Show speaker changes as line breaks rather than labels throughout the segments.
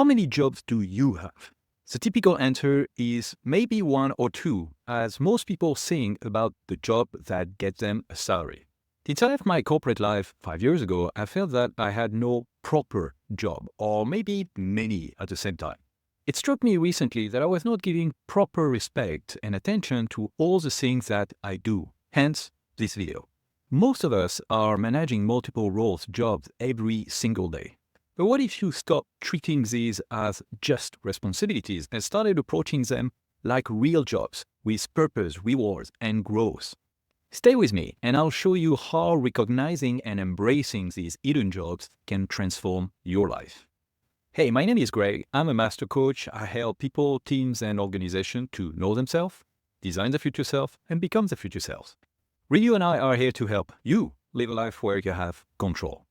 How many jobs do you have? The typical answer is maybe one or two, as most people think about the job that gets them a salary. Since I left my corporate life 5 years ago, I felt that I had no proper job, or maybe many at the same time. It struck me recently that I was not giving proper respect and attention to all the things that I do, hence this video. Most of us are managing multiple roles, jobs every single day. But what if you stop treating these as just responsibilities and started approaching them like real jobs with purpose, rewards, and growth? Stay with me and I'll show you how recognizing and embracing these hidden jobs can transform your life. Hey, my name is Greg. I'm a master coach. I help people, teams, and organizations to know themselves, design the future self, and become the future selves. RenU and I are here to help you live a life where you have control.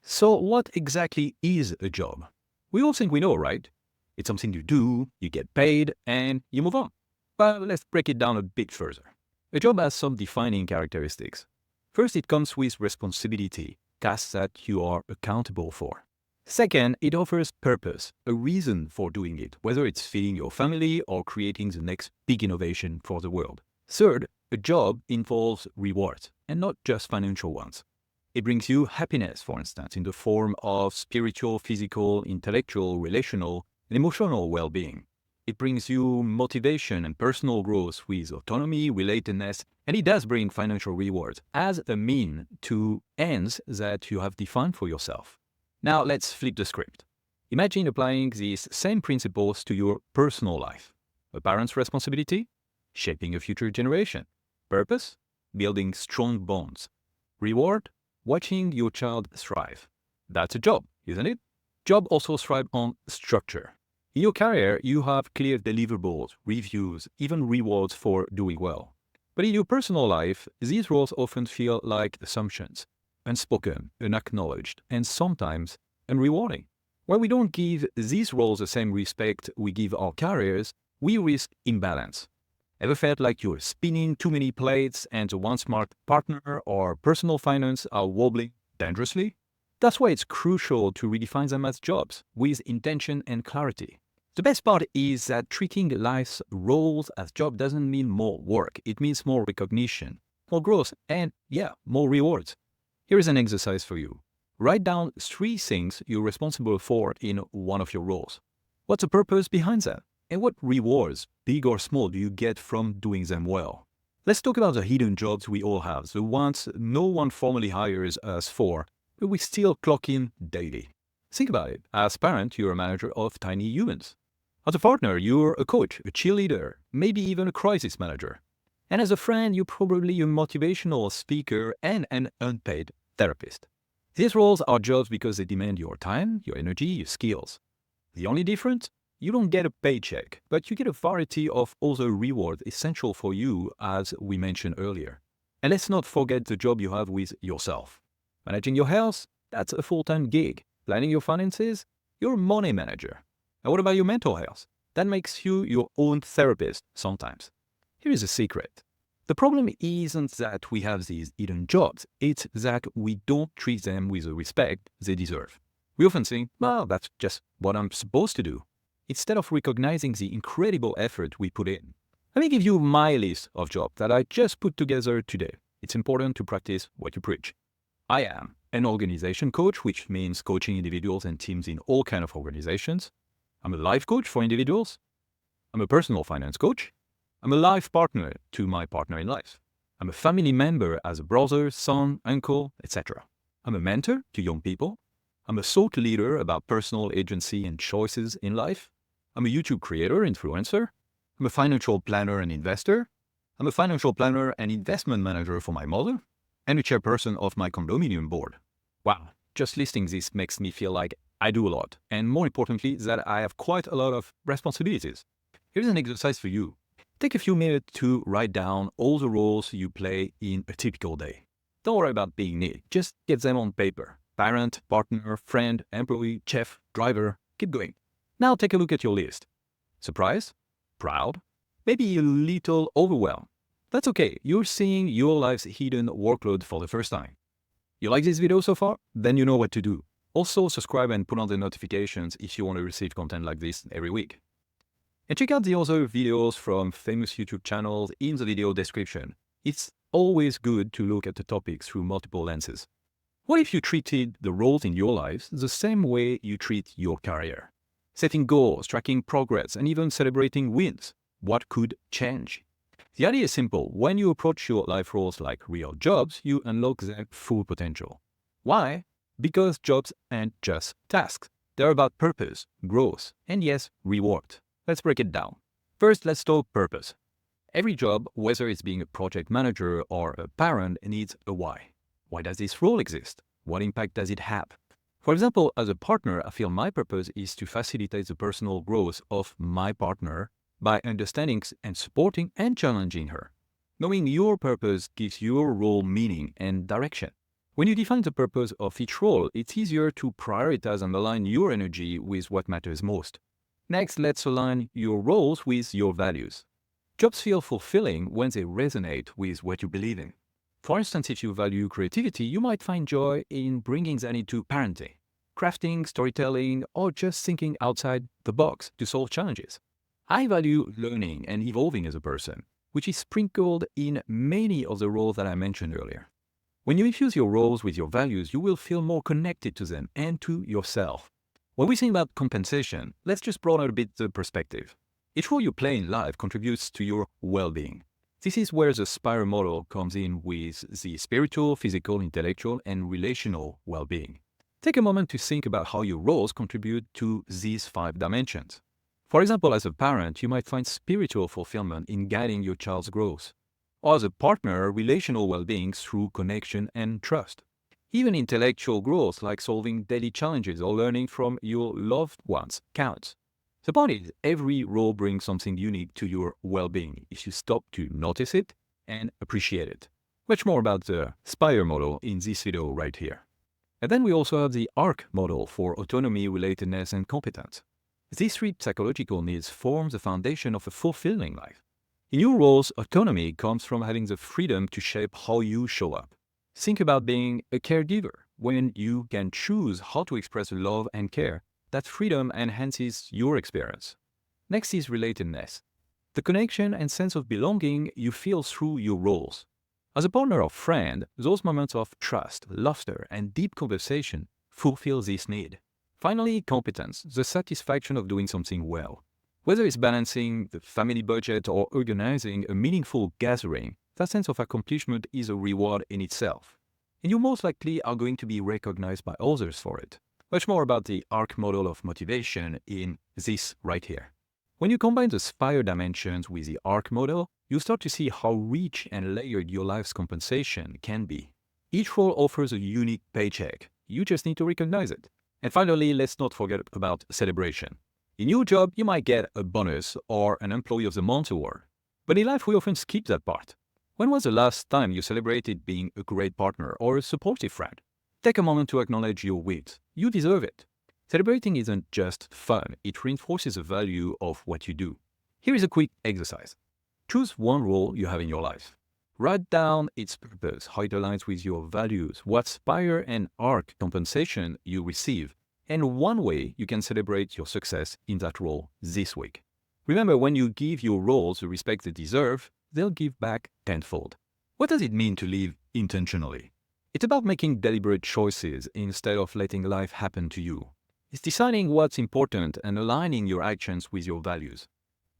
So what exactly is a job? We all think we know, right? It's something you do, you get paid, and you move on. But let's break it down a bit further. A job has some defining characteristics. First, it comes with responsibility, tasks that you are accountable for. Second, it offers purpose, a reason for doing it, whether it's feeding your family or creating the next big innovation for the world. Third, a job involves rewards, and not just financial ones. It brings you happiness, for instance, in the form of spiritual, physical, intellectual, relational, and emotional well-being. It brings you motivation and personal growth with autonomy, relatedness, and it does bring financial rewards as a mean to ends that you have defined for yourself. Now let's flip the script. Imagine applying these same principles to your personal life. A parent's responsibility, shaping a future generation. Purpose, building strong bonds. Reward, watching your child thrive. That's a job, isn't it? Job also thrive on structure. In your career, you have clear deliverables, reviews, even rewards for doing well. But in your personal life, these roles often feel like assumptions, unspoken, unacknowledged, and sometimes unrewarding. When we don't give these roles the same respect we give our careers, we risk imbalance. Ever felt like you're spinning too many plates and the one smart partner or personal finance are wobbling dangerously? That's why it's crucial to redefine them as jobs with intention and clarity. The best part is that treating life's roles as jobs doesn't mean more work. It means more recognition, more growth, and more rewards. Here is an exercise for you. Write down 3 things you're responsible for in one of your roles. What's the purpose behind that? And what rewards, big or small, do you get from doing them well? Let's talk about the hidden jobs we all have, the ones no one formally hires us for, but we still clock in daily. Think about it. As a parent, you're a manager of tiny humans. As a partner, you're a coach, a cheerleader, maybe even a crisis manager. And as a friend, you're probably a motivational speaker and an unpaid therapist. These roles are jobs because they demand your time, your energy, your skills. The only difference? You don't get a paycheck, but you get a variety of other rewards essential for you, as we mentioned earlier. And let's not forget the job you have with yourself. Managing your health, that's a full-time gig. Planning your finances, you're a money manager. And what about your mental health? That makes you your own therapist sometimes. Here is a secret. The problem isn't that we have these hidden jobs, it's that we don't treat them with the respect they deserve. We often think, well, that's just what I'm supposed to do, instead of recognizing the incredible effort we put in. Let me give you my list of jobs that I just put together today. It's important to practice what you preach. I am an organization coach, which means coaching individuals and teams in all kinds of organizations. I'm a life coach for individuals. I'm a personal finance coach. I'm a life partner to my partner in life. I'm a family member as a brother, son, uncle, etc. I'm a mentor to young people. I'm a thought leader about personal agency and choices in life. I'm a YouTube creator, influencer. I'm a financial planner and investor. I'm a financial planner and investment manager for my mother, and a chairperson of my condominium board. Wow, just listing this makes me feel like I do a lot, and more importantly, that I have quite a lot of responsibilities. Here's an exercise for you. Take a few minutes to write down all the roles you play in a typical day. Don't worry about being neat, just get them on paper. Parent, partner, friend, employee, chef, driver, keep going. Now take a look at your list. Surprised? Proud? Maybe a little overwhelmed. That's okay, you're seeing your life's hidden workload for the first time. You like this video so far? Then you know what to do. Also, subscribe and put on the notifications if you want to receive content like this every week. And check out the other videos from famous YouTube channels in the video description. It's always good to look at the topics through multiple lenses. What if you treated the roles in your lives the same way you treat your career? Setting goals, tracking progress, and even celebrating wins. What could change? The idea is simple. When you approach your life roles like real jobs, you unlock their full potential. Why? Because jobs aren't just tasks. They're about purpose, growth, and yes, reward. Let's break it down. First, let's talk purpose. Every job, whether it's being a project manager or a parent, needs a why. Why does this role exist? What impact does it have? For example, as a partner, I feel my purpose is to facilitate the personal growth of my partner by understanding and supporting and challenging her. Knowing your purpose gives your role meaning and direction. When you define the purpose of each role, it's easier to prioritize and align your energy with what matters most. Next, let's align your roles with your values. Jobs feel fulfilling when they resonate with what you believe in. For instance, if you value creativity, you might find joy in bringing that into parenting, crafting, storytelling, or just thinking outside the box to solve challenges. I value learning and evolving as a person, which is sprinkled in many of the roles that I mentioned earlier. When you infuse your roles with your values, you will feel more connected to them and to yourself. When we think about compensation, let's just broaden a bit the perspective. Each role you play in life contributes to your well-being. This is where the spiral model comes in with the spiritual, physical, intellectual, and relational well-being. Take a moment to think about how your roles contribute to these 5 dimensions. For example, as a parent, you might find spiritual fulfillment in guiding your child's growth. Or as a partner, relational well-being through connection and trust. Even intellectual growth, like solving daily challenges or learning from your loved ones, counts. The point is, every role brings something unique to your well-being if you stop to notice it and appreciate it. Much more about the SPIRE model in this video right here. And then we also have the ARC model for autonomy, relatedness, and competence. These 3 psychological needs form the foundation of a fulfilling life. In your roles, autonomy comes from having the freedom to shape how you show up. Think about being a caregiver. When you can choose how to express love and care, that freedom enhances your experience. Next is relatedness. The connection and sense of belonging you feel through your roles. As a partner or friend, those moments of trust, laughter, and deep conversation fulfill this need. Finally, competence, the satisfaction of doing something well. Whether it's balancing the family budget or organizing a meaningful gathering, that sense of accomplishment is a reward in itself. And you most likely are going to be recognized by others for it. Much more about the ARC model of motivation in this right here. When you combine the SPIRE dimensions with the ARC model, you start to see how rich and layered your life's compensation can be. Each role offers a unique paycheck. You just need to recognize it. And finally, let's not forget about celebration. In your job, you might get a bonus or an Employee of the Month award. But in life, we often skip that part. When was the last time you celebrated being a great partner or a supportive friend? Take a moment to acknowledge your wins. You deserve it. Celebrating isn't just fun, it reinforces the value of what you do. Here is a quick exercise. Choose one role you have in your life. Write down its purpose, how it aligns with your values, what SPIRE and ARC compensation you receive, and one way you can celebrate your success in that role this week. Remember, when you give your roles the respect they deserve, they'll give back tenfold. What does it mean to live intentionally? It's about making deliberate choices instead of letting life happen to you. It's deciding what's important and aligning your actions with your values.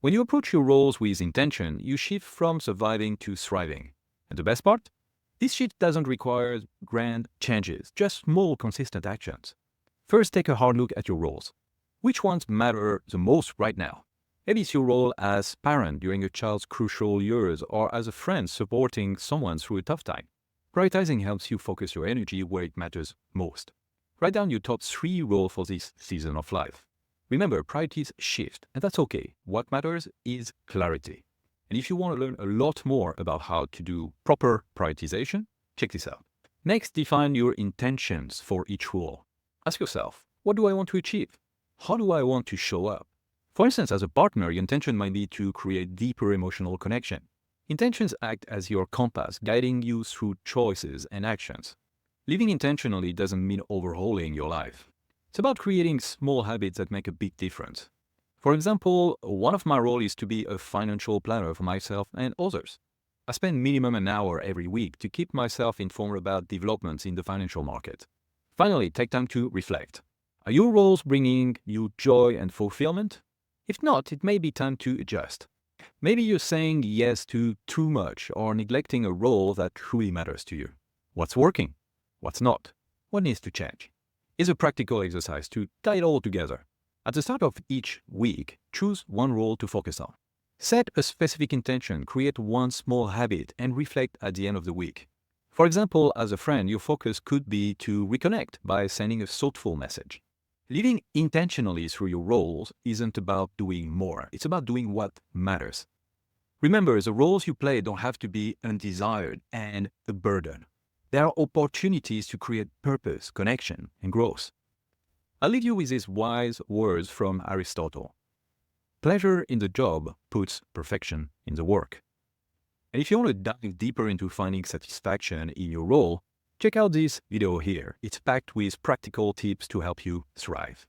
When you approach your roles with intention, you shift from surviving to thriving. And the best part? This shift doesn't require grand changes, just small, consistent actions. First, take a hard look at your roles. Which ones matter the most right now? Maybe it's your role as parent during a child's crucial years or as a friend supporting someone through a tough time. Prioritizing helps you focus your energy where it matters most. Write down your top 3 roles for this season of life. Remember, priorities shift, and that's okay. What matters is clarity. And if you want to learn a lot more about how to do proper prioritization, check this out. Next, define your intentions for each role. Ask yourself, what do I want to achieve? How do I want to show up? For instance, as a partner, your intention might be to create deeper emotional connection. Intentions act as your compass, guiding you through choices and actions. Living intentionally doesn't mean overhauling your life. It's about creating small habits that make a big difference. For example, one of my roles is to be a financial planner for myself and others. I spend minimum an hour every week to keep myself informed about developments in the financial market. Finally, take time to reflect. Are your roles bringing you joy and fulfillment? If not, it may be time to adjust. Maybe you're saying yes to too much or neglecting a role that truly matters to you. What's working? What's not? What needs to change? It's a practical exercise to tie it all together. At the start of each week, choose one role to focus on. Set a specific intention, create one small habit, and reflect at the end of the week. For example, as a friend, your focus could be to reconnect by sending a thoughtful message. Living intentionally through your roles isn't about doing more. It's about doing what matters. Remember, the roles you play don't have to be undesired and a burden. There are opportunities to create purpose, connection, and growth. I'll leave you with these wise words from Aristotle. Pleasure in the job puts perfection in the work. And if you want to dive deeper into finding satisfaction in your role, check out this video here. It's packed with practical tips to help you thrive.